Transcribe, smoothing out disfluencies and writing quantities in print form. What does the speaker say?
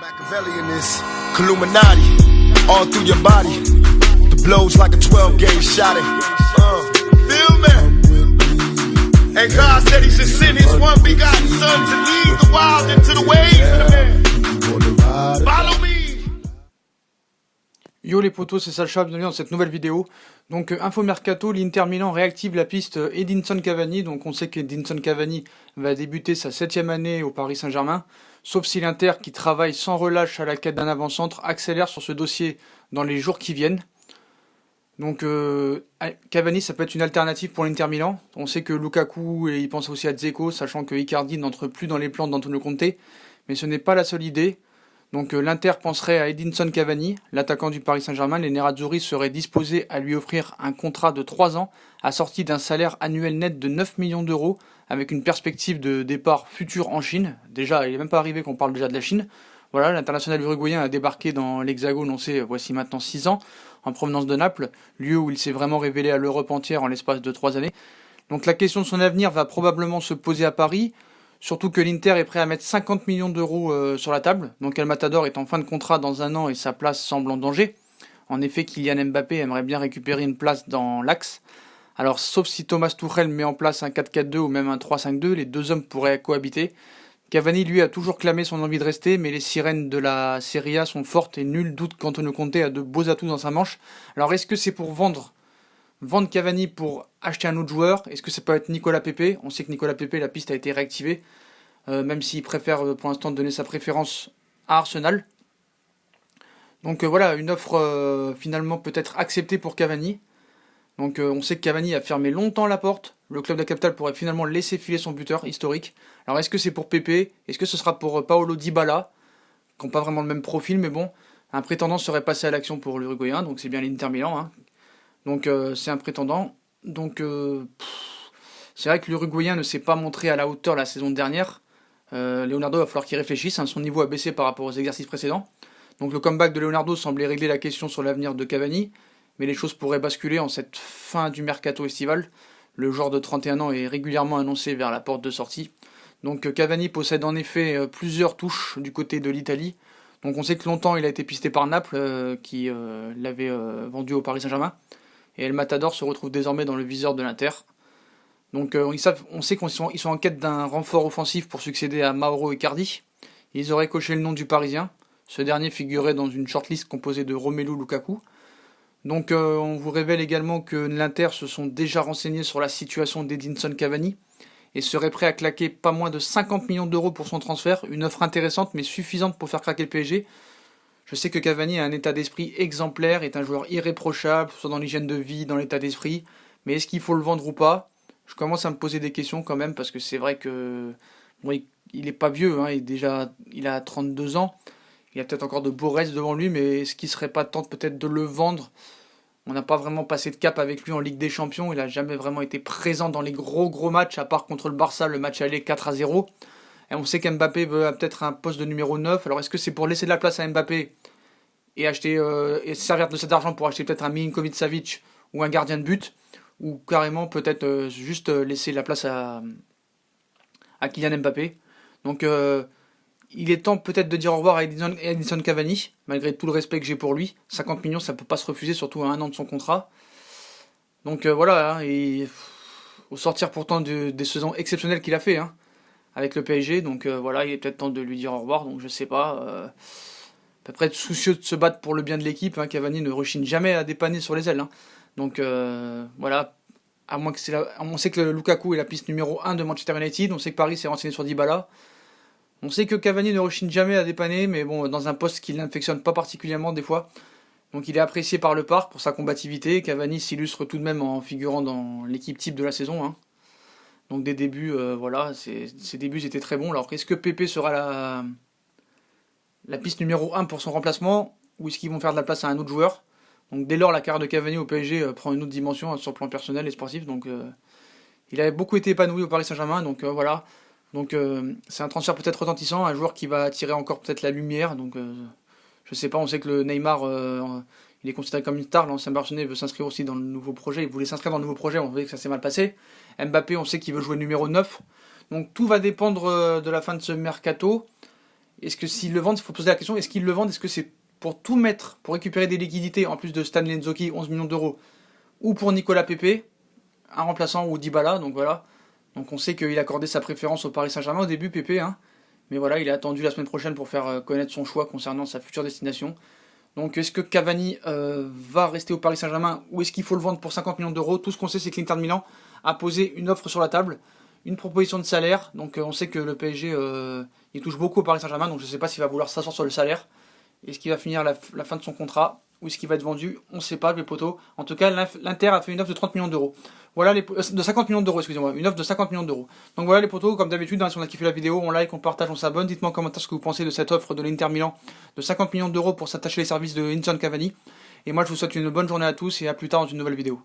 Machiavelli in this Illuminati, all through your body. The blows like a 12-gauge shot. Feel me? And God said He should send His one begotten Son to lead the wild into the ways of the man. Follow me. Yo les potos, c'est Sacha, bienvenue dans cette nouvelle vidéo. Donc info mercato, l'Inter Milan réactive la piste Edinson Cavani. Donc on sait qu'Edinson Cavani va débuter sa 7e année au Paris Saint-Germain. Sauf si l'Inter, qui travaille sans relâche à la quête d'un avant-centre, accélère sur ce dossier dans les jours qui viennent. Donc Cavani, ça peut être une alternative pour l'Inter Milan. On sait que Lukaku, et il pense aussi à Dzeko, sachant que Icardi n'entre plus dans les plans d'Antonio Conte. Mais ce n'est pas la seule idée. Donc l'Inter penserait à Edinson Cavani, l'attaquant du Paris Saint-Germain. Les Nerazzurri seraient disposés à lui offrir un contrat de 3 ans, assorti d'un salaire annuel net de 9 millions d'euros, avec une perspective de départ futur en Chine. Déjà, il n'est même pas arrivé qu'on parle déjà de la Chine. Voilà, l'international uruguayen a débarqué dans l'Hexagone, on sait, voici maintenant 6 ans, en provenance de Naples, lieu où il s'est vraiment révélé à l'Europe entière en l'espace de 3 années. Donc la question de son avenir va probablement se poser à Paris. Surtout que l'Inter est prêt à mettre 50 millions d'euros sur la table. Donc El Matador est en fin de contrat dans 1 an et sa place semble en danger. En effet, Kylian Mbappé aimerait bien récupérer une place dans l'axe. Alors sauf si Thomas Tuchel met en place un 4-4-2 ou même un 3-5-2, les deux hommes pourraient cohabiter. Cavani lui a toujours clamé son envie de rester, mais les sirènes de la Serie A sont fortes et nul doute qu'Antonio Conte a de beaux atouts dans sa manche. Alors est-ce que c'est pour vendre Cavani pour acheter un autre joueur? Est-ce que ça peut être Nicolas Pepe? On sait que Nicolas Pepe, la piste a été réactivée, même s'il préfère pour l'instant donner sa préférence à Arsenal. Donc voilà, une offre finalement peut-être acceptée pour Cavani. Donc on sait que Cavani a fermé longtemps la porte. Le club de la capitale pourrait finalement laisser filer son buteur historique. Alors est-ce que c'est pour Pepe? Est-ce que ce sera pour Paulo Dybala, qui n'ont pas vraiment le même profil, mais bon, un prétendant serait passé à l'action pour l'Uruguayen, donc c'est bien l'Inter Milan, hein. Donc c'est un prétendant. Donc c'est vrai que l'Uruguayen ne s'est pas montré à la hauteur la saison dernière. Leonardo va falloir qu'il réfléchisse, hein. Son niveau a baissé par rapport aux exercices précédents. Donc le comeback de Leonardo semblait régler la question sur l'avenir de Cavani, mais les choses pourraient basculer en cette fin du mercato estival. Le joueur de 31 ans est régulièrement annoncé vers la porte de sortie. Donc Cavani possède en effet plusieurs touches du côté de l'Italie. Donc on sait que longtemps il a été pisté par Naples, qui l'avait vendu au Paris Saint-Germain. Et El Matador se retrouve désormais dans le viseur de l'Inter. Donc on sait qu'ils sont en quête d'un renfort offensif pour succéder à Mauro Icardi. Ils auraient coché le nom du Parisien. Ce dernier figurait dans une shortlist composée de Romelu Lukaku. Donc on vous révèle également que l'Inter se sont déjà renseignés sur la situation d'Edinson Cavani et seraient prêts à claquer pas moins de 50 millions d'euros pour son transfert. Une offre intéressante mais suffisante pour faire craquer le PSG. Je sais que Cavani a un état d'esprit exemplaire, est un joueur irréprochable, soit dans l'hygiène de vie, dans l'état d'esprit. Mais est-ce qu'il faut le vendre ou pas? Je commence à me poser des questions quand même, parce que c'est vrai que bon, il est pas vieux, hein, il a 32 ans. Il a peut-être encore de beaux restes devant lui, mais est-ce qu'il serait pas temps peut-être de le vendre? On n'a pas vraiment passé de cap avec lui en Ligue des Champions. Il n'a jamais vraiment été présent dans les gros matchs, à part contre le Barça, le match aller 4-0. Et on sait qu'Mbappé veut peut-être un poste de numéro 9. Alors est-ce que c'est pour laisser de la place à Mbappé et acheter et servir de cet argent pour acheter peut-être un Milinkovic-Savic ou un gardien de but, ou carrément peut-être juste laisser la place à Kylian Mbappé? Donc il est temps peut-être de dire au revoir à Edinson Cavani, malgré tout le respect que j'ai pour lui. 50 millions, ça peut pas se refuser, surtout à 1 an de son contrat. Donc voilà, hein, et au sortir pourtant des saisons exceptionnelles qu'il a fait, hein, avec le PSG, donc voilà, il est peut-être temps de lui dire au revoir. Donc je sais pas, à peu près soucieux de se battre pour le bien de l'équipe, hein. Cavani ne rechigne jamais à dépanner sur les ailes, hein. Donc voilà, à moins que on sait que Lukaku est la piste numéro 1 de Manchester United, on sait que Paris s'est renseigné sur Dybala. On sait que Cavani ne rechigne jamais à dépanner, mais bon, dans un poste qui n'infectionne pas particulièrement des fois. Donc il est apprécié par le parc pour sa combativité. Cavani s'illustre tout de même en figurant dans l'équipe type de la saison, hein. Donc des débuts, voilà, ses débuts étaient très bons. Alors est-ce que Pepe sera la piste numéro 1 pour son remplacement, ou est-ce qu'ils vont faire de la place à un autre joueur? Donc dès lors, la carrière de Cavani au PSG prend une autre dimension, sur le plan personnel et sportif. Donc il avait beaucoup été épanoui au Paris Saint-Germain, donc voilà. Donc c'est un transfert peut-être retentissant, un joueur qui va attirer encore peut-être la lumière. Donc je sais pas, on sait que le Neymar, il est considéré comme une star. L'ancien Barcelonais veut s'inscrire aussi dans le nouveau projet. Il voulait s'inscrire dans le nouveau projet, on voyait que ça s'est mal passé. Mbappé, on sait qu'il veut jouer numéro 9. Donc tout va dépendre de la fin de ce mercato. Est-ce que s'ils le vendent, il faut poser la question, est-ce qu'ils le vendent, est-ce que c'est pour tout mettre, pour récupérer des liquidités, en plus de Stanley Nzonzi, 11 millions d'euros, ou pour Nicolas Pepe, un remplaçant, ou Dybala, donc voilà. Donc on sait qu'il accordait sa préférence au Paris Saint-Germain au début, Pepe, hein. Mais voilà, il a attendu la semaine prochaine pour faire connaître son choix concernant sa future destination. Donc est-ce que Cavani va rester au Paris Saint-Germain ou est-ce qu'il faut le vendre pour 50 millions d'euros? Tout ce qu'on sait, c'est que l'Inter de Milan a posé une offre sur la table, une proposition de salaire. Donc on sait que le PSG il touche beaucoup au Paris Saint-Germain, donc je ne sais pas s'il va vouloir s'asseoir sur le salaire. Est-ce qu'il va finir la fin de son contrat ou est-ce qu'il va être vendu? On ne sait pas, les poteaux. En tout cas, l'Inter a fait une offre de 30 millions d'euros. Voilà de 50 millions d'euros, excusez-moi. Une offre de 50 millions d'euros. Donc voilà les poteaux, comme d'habitude, hein, si on a kiffé la vidéo, on like, on partage, on s'abonne. Dites-moi en commentaire ce que vous pensez de cette offre de l'Inter Milan de 50 millions d'euros pour s'attacher les services de Edinson Cavani. Et moi, je vous souhaite une bonne journée à tous et à plus tard dans une nouvelle vidéo.